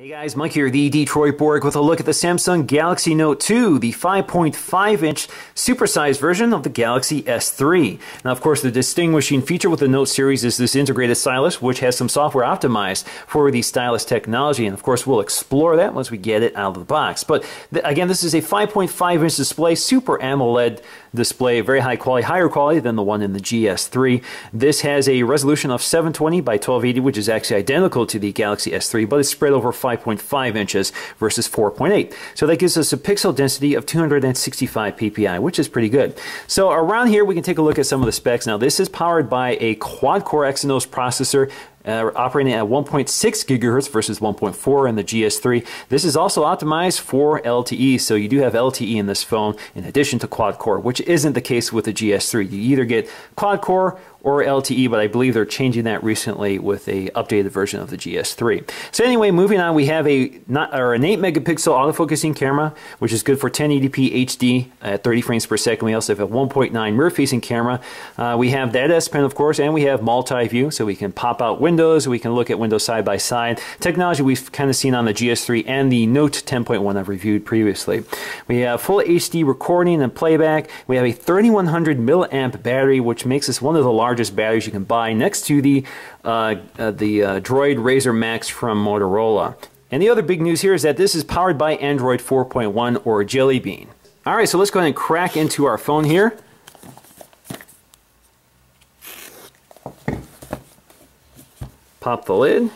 Hey guys, Mike here, the Detroit Borg, with a look at the Samsung Galaxy Note 2, the 5.5-inch supersized version of the Galaxy S3. Now, of course, the distinguishing feature with the Note series is this integrated stylus, which has some software optimized for the stylus technology, and of course, we'll explore that once we get it out of the box. But again, this is a 5.5-inch display, Super AMOLED display, very high quality, higher quality than the one in the GS3. This has a resolution of 720 by 1280, which is actually identical to the Galaxy S3, but it's spread over 5.5 inches versus 4.8. So that gives us a pixel density of 265 ppi, which is pretty good. So around here, we can take a look at some of the specs. Now, this is powered by a quad-core Exynos processor, operating at 1.6 gigahertz versus 1.4 in the GS3. This is also optimized for LTE, so you do have LTE in this phone in addition to quad-core, which isn't the case with the GS3. You either get quad-core or LTE, but I believe they're changing that recently with a updated version of the GS3. So anyway, moving on, we have an 8-megapixel autofocusing camera, which is good for 1080p HD at 30 frames per second. We also have a 1.9 mirror-facing camera. We have that S Pen, of course, and we have multi-view, so we can pop out windows, we can look at windows side by side. Technology we've kind of seen on the GS3 and the Note 10.1 I've reviewed previously. We have full HD recording and playback. We have a 3100 milliamp battery, which makes this one of the largest batteries you can buy, next to the Droid Razr Max from Motorola. And the other big news here is that this is powered by Android 4.1 or Jelly Bean. Alright, so let's go ahead and crack into our phone here. Pop the lid.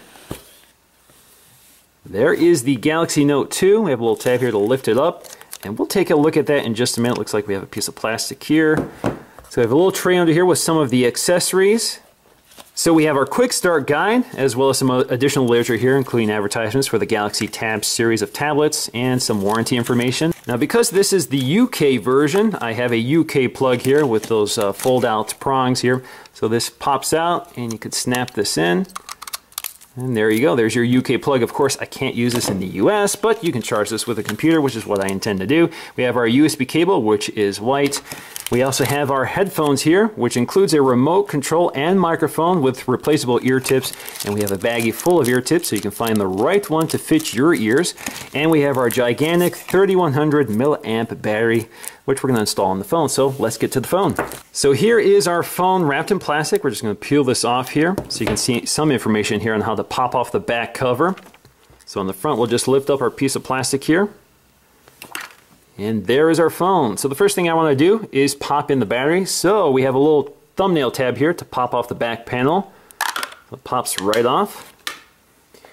There is the Galaxy Note 2. We have a little tab here to lift it up, and we'll take a look at that in just a minute. Looks like we have a piece of plastic here. So we have a little tray under here with some of the accessories. So we have our quick start guide, as well as some additional literature here, including advertisements for the Galaxy Tab series of tablets and some warranty information. Now, because this is the UK version, I have a UK plug here with those fold-out prongs here. So this pops out, and you could snap this in. And there you go, there's your UK plug. Of course, I can't use this in the US, but you can charge this with a computer, which is what I intend to do. We have our USB cable, which is white. We also have our headphones here, which includes a remote control and microphone with replaceable ear tips. And we have a baggie full of ear tips, so you can find the right one to fit your ears. And we have our gigantic 3100 milliamp battery, which we're going to install on the phone. So let's get to the phone. So here is our phone wrapped in plastic. We're just going to peel this off here so you can see some information here on how to pop off the back cover. So on the front, we'll just lift up our piece of plastic here. And there is our phone. So the first thing I want to do is pop in the battery. So we have a little thumbnail tab here to pop off the back panel. So it pops right off.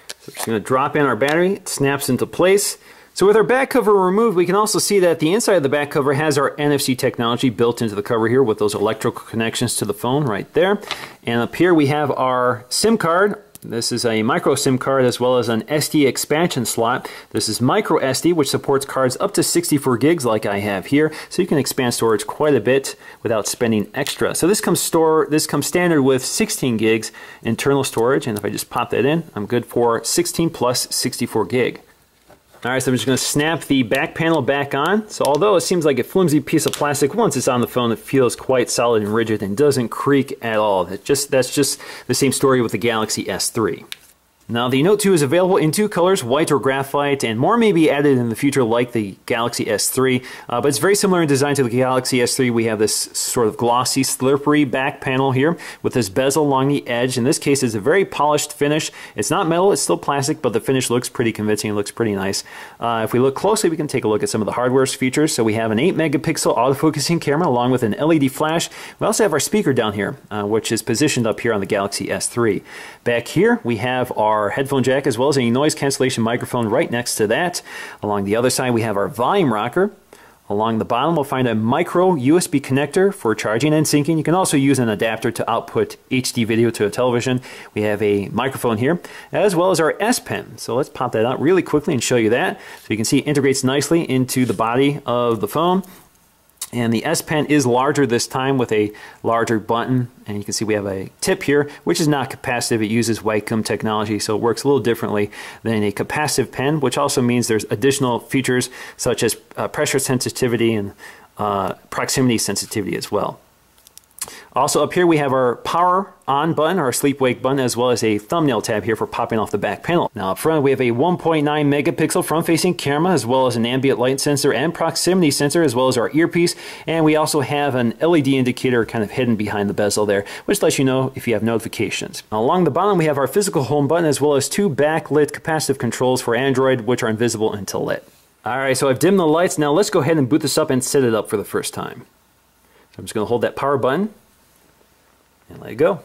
So we're just going to drop in our battery. It snaps into place. So with our back cover removed, we can also see that the inside of the back cover has our NFC technology built into the cover here with those electrical connections to the phone right there. And up here we have our SIM card. This is a micro SIM card as well as an SD expansion slot. This is micro SD, which supports cards up to 64 gigs like I have here. So you can expand storage quite a bit without spending extra. So this comes standard with 16 gigs internal storage. And if I just pop that in, I'm good for 16 plus 64 gig. Alright, so I'm just going to snap the back panel back on. So although it seems like a flimsy piece of plastic, once it's on the phone, it feels quite solid and rigid and doesn't creak at all. That's just the same story with the Galaxy S3. Now, the Note 2 is available in two colors, white or graphite, and more may be added in the future like the Galaxy S3, but it's very similar in design to the Galaxy S3. We have this sort of glossy, slippery back panel here with this bezel along the edge. In this case, it's a very polished finish. It's not metal, it's still plastic, but the finish looks pretty convincing. It looks pretty nice. If we look closely, we can take a look at some of the hardware features. So we have an 8-megapixel autofocusing camera along with an LED flash. We also have our speaker down here, which is positioned up here on the Galaxy S3. Back here, we have our headphone jack as well as a noise cancellation microphone right next to that. Along the other side, we have our volume rocker. Along the bottom, we'll find a micro USB connector for charging and syncing. You can also use an adapter to output HD video to a television. We have a microphone here, as well as our S Pen. So let's pop that out really quickly and show you that. So you can see it integrates nicely into the body of the phone. And the S Pen is larger this time with a larger button. And you can see we have a tip here, which is not capacitive. It uses Wacom technology, so it works a little differently than a capacitive pen, which also means there's additional features such as pressure sensitivity and proximity sensitivity as well. Also up here we have our power on button, our sleep wake button, as well as a thumbnail tab here for popping off the back panel. Now up front we have a 1.9 megapixel front facing camera, as well as an ambient light sensor and proximity sensor, as well as our earpiece, and we also have an LED indicator kind of hidden behind the bezel there, which lets you know if you have notifications. Now, along the bottom we have our physical home button, as well as two backlit capacitive controls for Android, which are invisible until lit. Alright, so I've dimmed the lights. Now let's go ahead and boot this up and set it up for the first time. So I'm just going to hold that power button and let it go.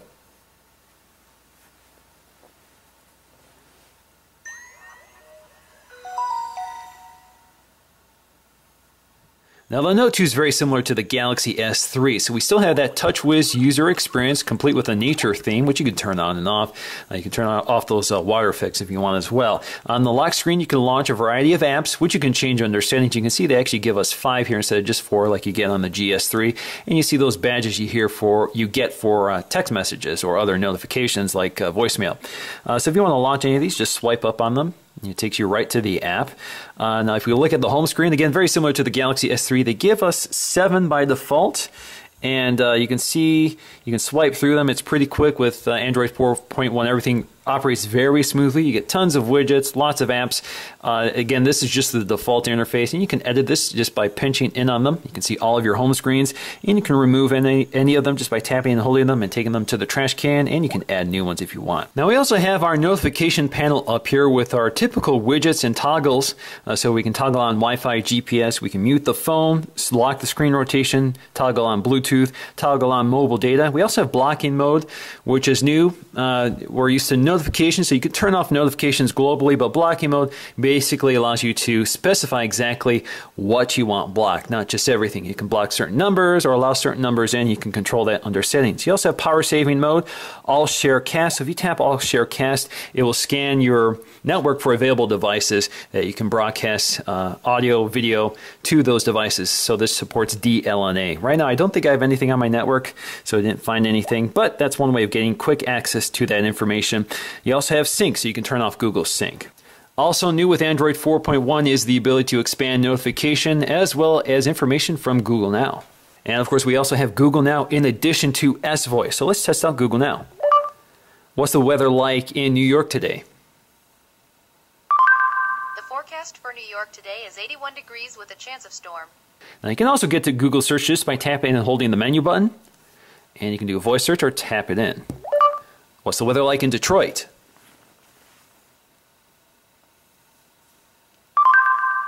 Now the Note 2 is very similar to the Galaxy S3, so we still have that TouchWiz user experience, complete with a nature theme, which you can turn on and off. You can turn off those water effects if you want as well. On the lock screen, you can launch a variety of apps, which you can change under settings. You can see they actually give us 5 here instead of just 4 like you get on the GS3. And you see those badges you get for text messages or other notifications like voicemail. So if you want to launch any of these, just swipe up on them. It takes you right to the app. Now, if we look at the home screen, again, very similar to the Galaxy S3, they give us 7 by default. And you can see, you can swipe through them. It's pretty quick with Android 4.1. Everything operates very smoothly. You get tons of widgets, lots of apps. Again, this is just the default interface, and you can edit this just by pinching in on them. You can see all of your home screens, and you can remove any of them just by tapping and holding them and taking them to the trash can, and you can add new ones if you want. Now, we also have our notification panel up here with our typical widgets and toggles. So we can toggle on Wi-Fi, GPS, we can mute the phone, lock the screen rotation, toggle on Bluetooth, toggle on mobile data. We also have blocking mode, which is new. We're used to notifications, so you can turn off notifications globally, but blocking mode basically allows you to specify exactly what you want blocked, not just everything. You can block certain numbers or allow certain numbers in. You can control that under settings. You also have power saving mode, all share cast. So if you tap all share cast, it will scan your network for available devices that you can broadcast audio, video to those devices. So this supports DLNA. Right now, I don't think I have anything on my network, so I didn't find anything, but that's one way of getting quick access to that information. You also have Sync, so you can turn off Google Sync. Also new with Android 4.1 is the ability to expand notification as well as information from Google Now. And of course, we also have Google Now in addition to S-Voice. So let's test out Google Now. What's the weather like in New York today? The forecast for New York today is 81 degrees with a chance of storm. Now you can also get to Google search just by tapping and holding the menu button. And you can do a voice search or tap it in. What's the weather like in Detroit?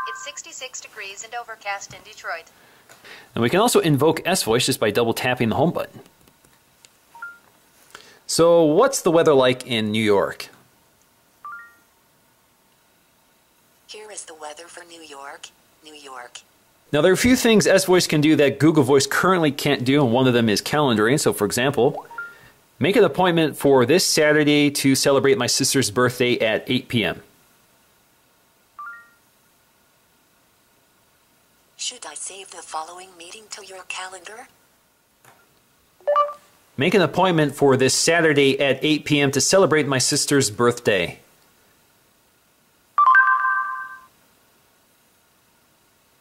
It's 66 degrees and overcast in Detroit. And we can also invoke S-Voice just by double tapping the home button. So what's the weather like in New York? Here is the weather for New York, New York. Now there are a few things S-Voice can do that Google Voice currently can't do, and one of them is calendaring. So for example, make an appointment for this Saturday to celebrate my sister's birthday at 8 p.m. Should I save the following meeting to your calendar? Make an appointment for this Saturday at 8 p.m. to celebrate my sister's birthday.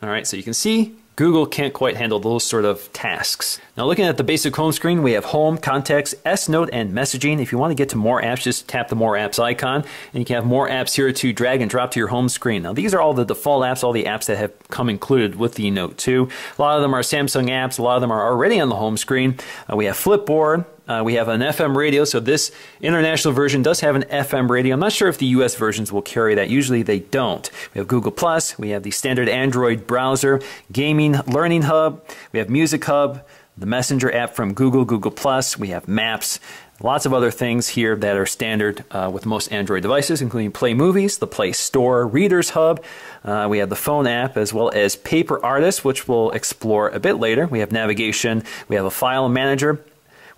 All right, so you can see Google can't quite handle those sort of tasks. Now looking at the basic home screen, we have Home, Contacts, S-Note, and Messaging. If you want to get to more apps, just tap the More Apps icon, and you can have more apps here to drag and drop to your home screen. Now these are all the default apps, all the apps that have come included with the Note 2. A lot of them are Samsung apps, a lot of them are already on the home screen. We have Flipboard. We have an FM radio, so this international version does have an FM radio. I'm not sure if the US versions will carry that. Usually they don't. We have Google+, we have the standard Android browser, Gaming, Learning Hub, we have Music Hub, the Messenger app from Google, Google+, we have Maps, lots of other things here that are standard with most Android devices, including Play Movies, the Play Store, Reader's Hub. We have the phone app as well as Paper Artist, which we'll explore a bit later. We have navigation. We have a file manager.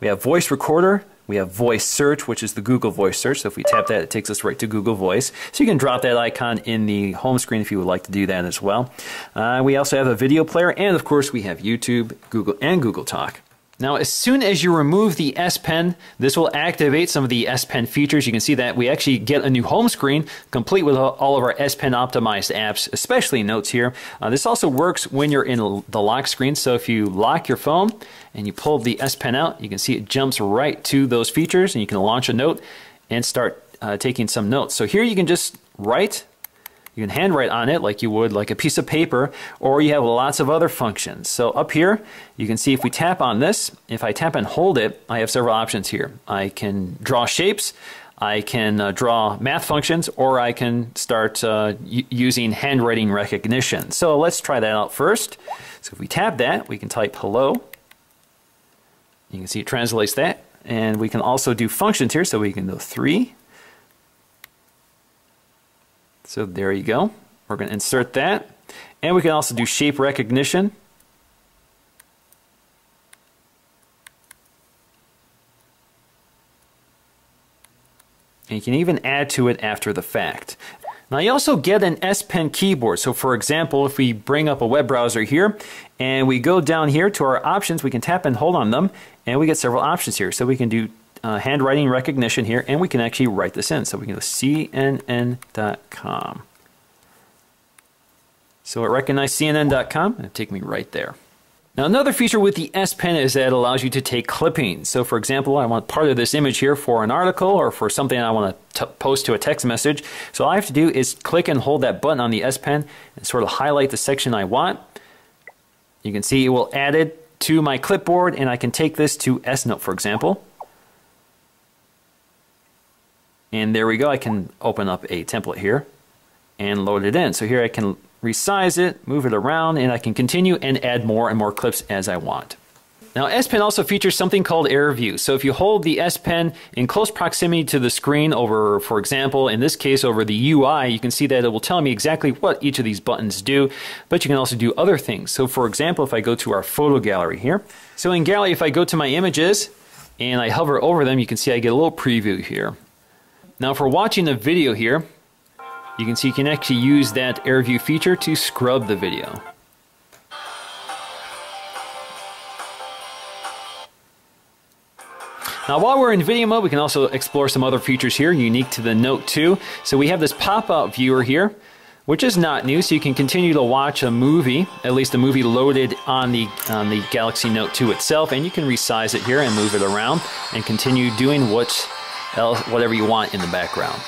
We have Voice Recorder. We have Voice Search, which is the Google Voice Search. So if we tap that, it takes us right to Google Voice. So you can drop that icon in the home screen if you would like to do that as well. We also have a video player, and of course we have YouTube, Google, and Google Talk. Now, as soon as you remove the S Pen, this will activate some of the S Pen features. You can see that we actually get a new home screen, complete with all of our S Pen optimized apps, especially Notes here. This also works when you're in the lock screen. So if you lock your phone and you pull the S Pen out, you can see it jumps right to those features, and you can launch a note and start taking some notes. So here you can just write. You can handwrite on it like you would like a piece of paper, or you have lots of other functions. So up here, you can see if we tap on this, if I tap and hold it, I have several options here. I can draw shapes, I can draw math functions, or I can start using handwriting recognition. So let's try that out first. So if we tap that, we can type hello. You can see it translates that. And we can also do functions here, so we can go 3. So there you go. We're going to insert that. And we can also do shape recognition. And you can even add to it after the fact. Now you also get an S Pen keyboard. So for example, if we bring up a web browser here and we go down here to our options, we can tap and hold on them and we get several options here. So we can do handwriting recognition here, and we can actually write this in. So we can go CNN.com. So it recognized CNN.com and it'll take me right there. Now another feature with the S Pen is that it allows you to take clippings. So for example, I want part of this image here for an article or for something I want to post to a text message. So all I have to do is click and hold that button on the S Pen and sort of highlight the section I want. You can see it will add it to my clipboard, and I can take this to S Note, for example. And there we go. I can open up a template here and load it in. So here I can resize it, move it around, and I can continue and add more and more clips as I want. Now S Pen also features something called Air View. So if you hold the S Pen in close proximity to the screen over, for example, in this case over the UI, you can see that it will tell me exactly what each of these buttons do, but you can also do other things. So for example, if I go to our photo gallery here, so in Gallery, if I go to my images and I hover over them, you can see I get a little preview here. Now for watching a video here, you can see you can actually use that Air View feature to scrub the video. Now while we're in video mode, we can also explore some other features here unique to the Note 2. So we have this pop-out viewer here, which is not new, so you can continue to watch a movie, at least a movie loaded on the Galaxy Note 2 itself, and you can resize it here and move it around and continue doing whatever you want in the background.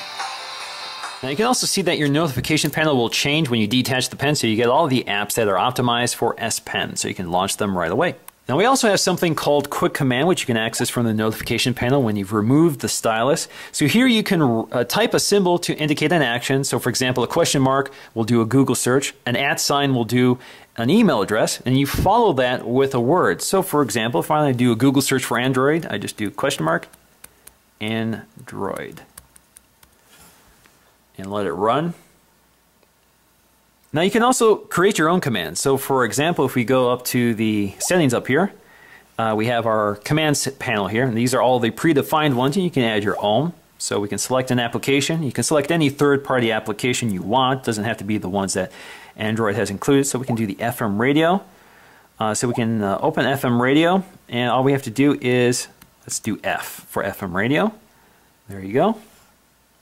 Now you can also see that your notification panel will change when you detach the pen, so you get all of the apps that are optimized for S Pen, so you can launch them right away. Now we also have something called Quick Command, which you can access from the notification panel when you've removed the stylus. So here you can type a symbol to indicate an action. So for example, a question mark will do a Google search, an @ sign will do an email address, and you follow that with a word. So for example, if I want to do a Google search for Android, I just do question mark, Android, and let it run. Now you can also create your own commands. So for example, if we go up to the settings up here, we have our commands panel here, and these are all the predefined ones, and you can add your own. So we can select an application. You can select any third-party application you want. It doesn't have to be the ones that Android has included. So we can do the FM radio. So we can open FM radio, and all we have to do is, let's do F for FM radio. There you go.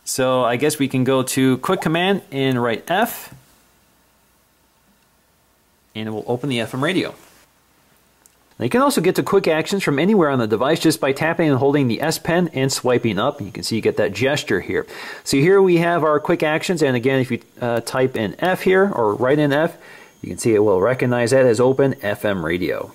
So I guess we can go to Quick Command and write F, and it will open the FM radio. Now you can also get to quick actions from anywhere on the device just by tapping and holding the S Pen and swiping up. You can see you get that gesture here. So here we have our quick actions, and again, if you type in F here or write in F, you can see it will recognize that as open FM radio.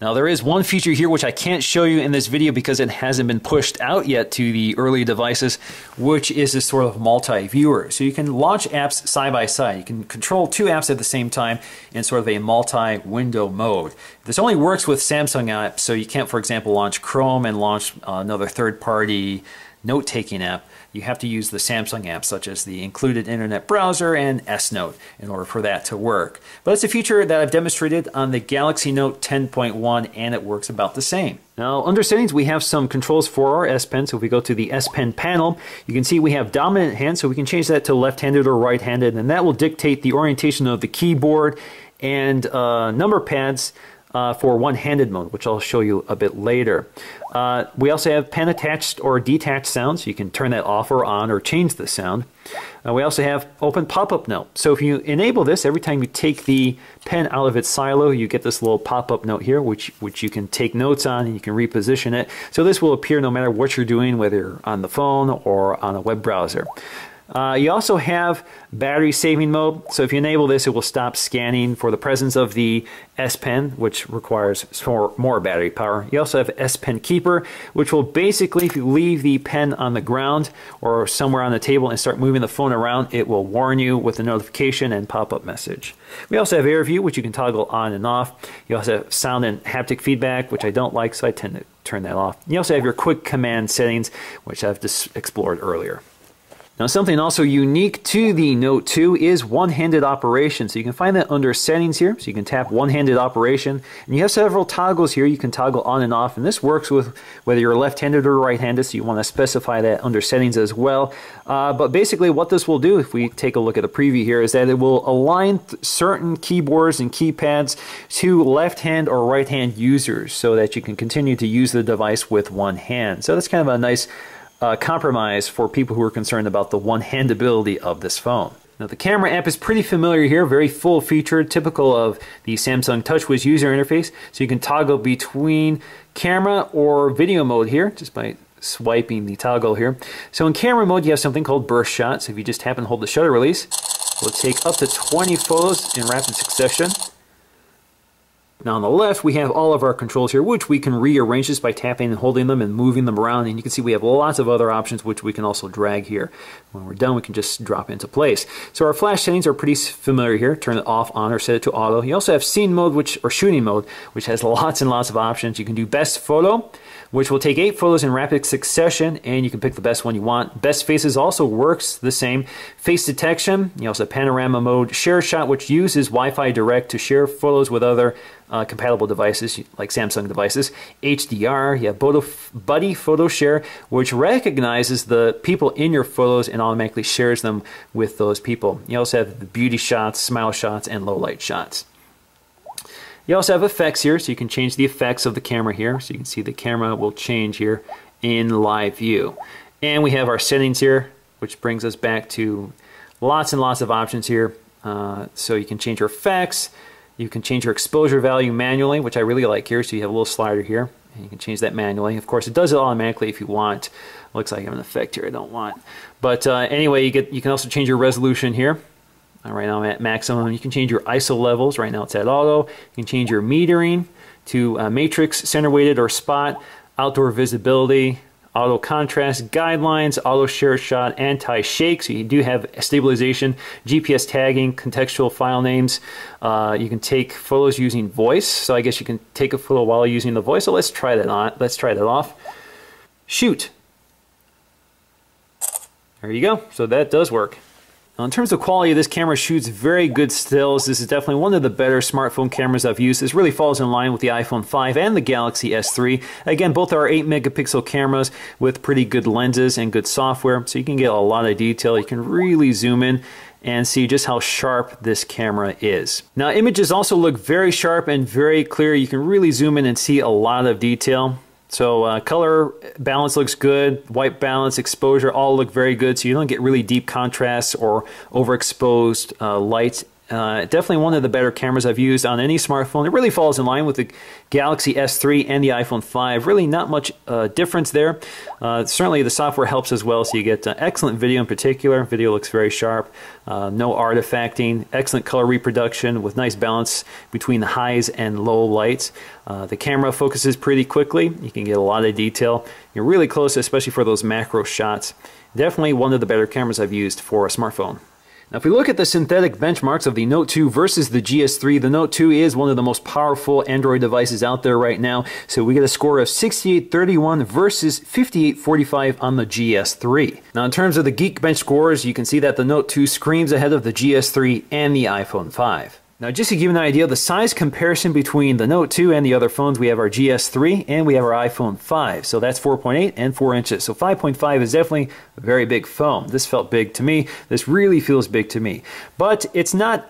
Now there is one feature here which I can't show you in this video because it hasn't been pushed out yet to the early devices, which is this sort of multi-viewer. So you can launch apps side by side. You can control two apps at the same time in sort of a multi-window mode. This only works with Samsung apps, so you can't, for example, launch Chrome and launch another third-party note-taking app. You have to use the Samsung apps such as the included internet browser and S Note in order for that to work. But it's a feature that I've demonstrated on the Galaxy Note 10.1, and it works about the same. Now under settings we have some controls for our S Pen. So if we go to the S Pen panel, you can see we have dominant hand, so we can change that to left-handed or right-handed, and that will dictate the orientation of the keyboard and number pads for one-handed mode, which I'll show you a bit later. We also have pen attached or detached sounds. You can turn that off or on or change the sound. We also have open pop-up note. So if you enable this, every time you take the pen out of its silo, you get this little pop-up note here, which you can take notes on and you can reposition it. So this will appear no matter what you're doing, whether you're on the phone or on a web browser. You also have battery saving mode. So if you enable this, it will stop scanning for the presence of the S Pen, which requires more battery power. You also have S Pen Keeper, which will basically, if you leave the pen on the ground or somewhere on the table and start moving the phone around, it will warn you with a notification and pop-up message. We also have Air View, which you can toggle on and off. You also have sound and haptic feedback, which I don't like, so I tend to turn that off. You also have your quick command settings, which I've just explored earlier. Now, something also unique to the Note 2 is one-handed operation. So you can find that under settings here. So you can tap one-handed operation. And you have several toggles here you can toggle on and off. And this works with whether you're left-handed or right-handed. So you want to specify that under settings as well. But basically what this will do, if we take a look at the preview here, is that it will align certain keyboards and keypads to left-hand or right-hand users so that you can continue to use the device with one hand. So that's kind of a nice compromise for people who are concerned about the one-handability of this phone. Now, the camera app is pretty familiar here, very full-featured, typical of the Samsung TouchWiz user interface. So you can toggle between camera or video mode here just by swiping the toggle here. So in camera mode, you have something called burst shot. So if you just happen to hold the shutter release, it will take up to 20 photos in rapid succession. Now on the left, we have all of our controls here, which we can rearrange just by tapping and holding them and moving them around. And you can see we have lots of other options, which we can also drag here. When we're done, we can just drop into place. So our flash settings are pretty familiar here. Turn it off, on, or set it to auto. You also have scene mode, or shooting mode, which has lots and lots of options. You can do best photo, which will take 8 photos in rapid succession, and you can pick the best one you want. Best faces also works the same. Face detection, you also have panorama mode. Share shot, which uses Wi-Fi Direct to share photos with other compatible devices like Samsung devices. HDR, you have Buddy Photo Share, which recognizes the people in your photos and automatically shares them with those people. You also have the beauty shots, smile shots, and low light shots. You also have effects here, so you can change the effects of the camera here. So you can see the camera will change here in live view. And we have our settings here, which brings us back to lots and lots of options here. So you can change your effects. You can change your exposure value manually, which I really like here. So you have a little slider here, and you can change that manually. Of course, it does it automatically if you want. Looks like I have an effect here I don't want. But anyway, you can also change your resolution here. Right now I'm at maximum. You can change your ISO levels. Right now it's at auto. You can change your metering to matrix, center weighted, or spot, outdoor visibility, auto contrast, guidelines, auto share shot, anti-shake. So you do have stabilization, GPS tagging, contextual file names. You can take photos using voice. So I guess you can take a photo while using the voice. So let's try that on. Let's try that off. Shoot. There you go. So that does work. Now, in terms of quality, this camera shoots very good stills. This is definitely one of the better smartphone cameras I've used. This really falls in line with the iPhone 5 and the Galaxy S3. Again, both are 8 megapixel cameras with pretty good lenses and good software, so you can get a lot of detail. You can really zoom in and see just how sharp this camera is. Now, images also look very sharp and very clear. You can really zoom in and see a lot of detail. So color balance looks good, white balance, exposure, all look very good, so you don't get really deep contrasts or overexposed light. Definitely one of the better cameras I've used on any smartphone. It really falls in line with the Galaxy S3 and the iPhone 5. Really not much difference there. Certainly the software helps as well, so you get excellent video in particular. Video looks very sharp. No artifacting, excellent color reproduction with nice balance between the highs and low lights. The camera focuses pretty quickly. You can get a lot of detail. You're really close, especially for those macro shots. Definitely one of the better cameras I've used for a smartphone. Now, if we look at the synthetic benchmarks of the Note 2 versus the GS3, the Note 2 is one of the most powerful Android devices out there right now. So we get a score of 6831 versus 5845 on the GS3. Now, in terms of the Geekbench scores, you can see that the Note 2 screams ahead of the GS3 and the iPhone 5. Now, just to give you an idea, the size comparison between the Note 2 and the other phones, we have our GS3 and we have our iPhone 5. So that's 4.8 and 4 inches. So 5.5 is definitely a very big phone. This felt big to me. This really feels big to me. But it's not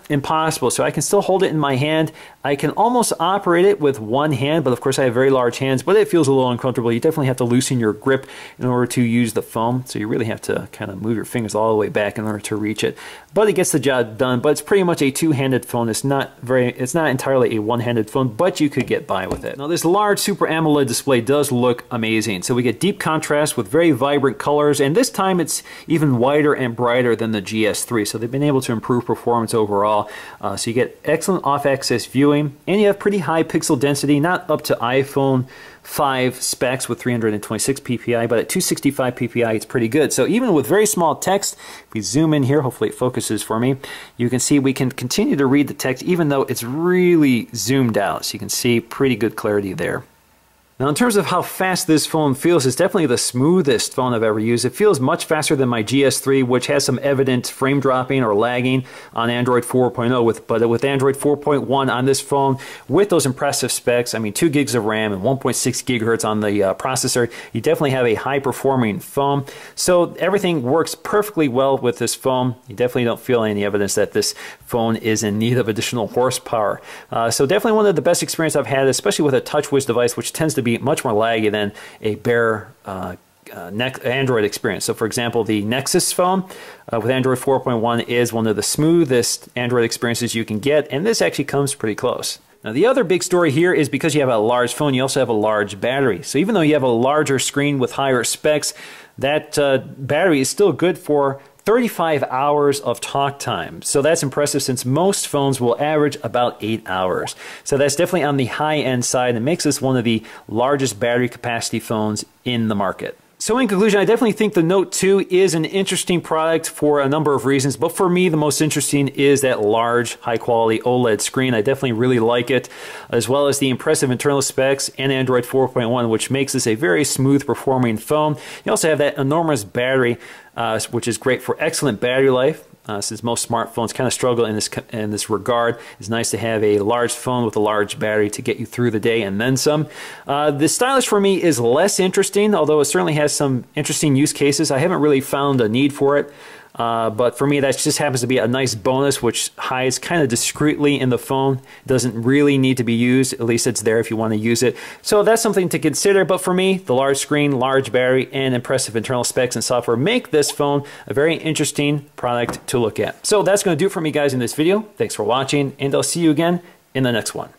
impossible. So I can still hold it in my hand. I can almost operate it with one hand, but of course I have very large hands, but it feels a little uncomfortable. You definitely have to loosen your grip in order to use the phone. So you really have to kind of move your fingers all the way back in order to reach it. But it gets the job done. But it's pretty much a two-handed phone. It's not entirely a one-handed phone, but you could get by with it. Now this large Super AMOLED display does look amazing. So we get deep contrast with very vibrant colors, and this time it's even wider and brighter than the GS3. So they've been able to improve performance overall. So you get excellent off-axis viewing, and you have pretty high pixel density, not up to iPhone 5 specs with 326 ppi, but at 265 ppi it's pretty good. So even with very small text, if we zoom in here, hopefully it focuses for me, you can see we can continue to read the text even though it's really zoomed out. So you can see pretty good clarity there. Now in terms of how fast this phone feels, it's definitely the smoothest phone I've ever used. It feels much faster than my GS3, which has some evident frame dropping or lagging on Android 4.0. But with Android 4.1 on this phone, with those impressive specs, I mean 2 gigs of RAM and 1.6 gigahertz on the processor, you definitely have a high-performing phone. So everything works perfectly well with this phone. You definitely don't feel any evidence that this phone is in need of additional horsepower. So definitely one of the best experiences I've had, especially with a TouchWiz device, which tends to be much more laggy than a bare Android experience. So for example, the Nexus phone with Android 4.1 is one of the smoothest Android experiences you can get, and this actually comes pretty close. Now the other big story here is because you have a large phone, you also have a large battery. So even though you have a larger screen with higher specs, that battery is still good for 35 hours of talk time. So that's impressive since most phones will average about 8 hours. So that's definitely on the high-end side and makes this one of the largest battery capacity phones in the market. So in conclusion, I definitely think the Note 2 is an interesting product for a number of reasons, but for me the most interesting is that large, high-quality OLED screen. I definitely really like it, as well as the impressive internal specs and Android 4.1, which makes this a very smooth performing phone. You also have that enormous battery, which is great for excellent battery life. Since most smartphones kind of struggle in this regard, it's nice to have a large phone with a large battery to get you through the day and then some. The stylish for me is less interesting, although it certainly has some interesting use cases. I haven't really found a need for it. But for me, that just happens to be a nice bonus, which hides kind of discreetly in the phone. It doesn't really need to be used. At least it's there if you want to use it. So that's something to consider. But for me, the large screen, large battery, and impressive internal specs and software make this phone a very interesting product to look at. So that's going to do it for me, guys, in this video. Thanks for watching, and I'll see you again in the next one.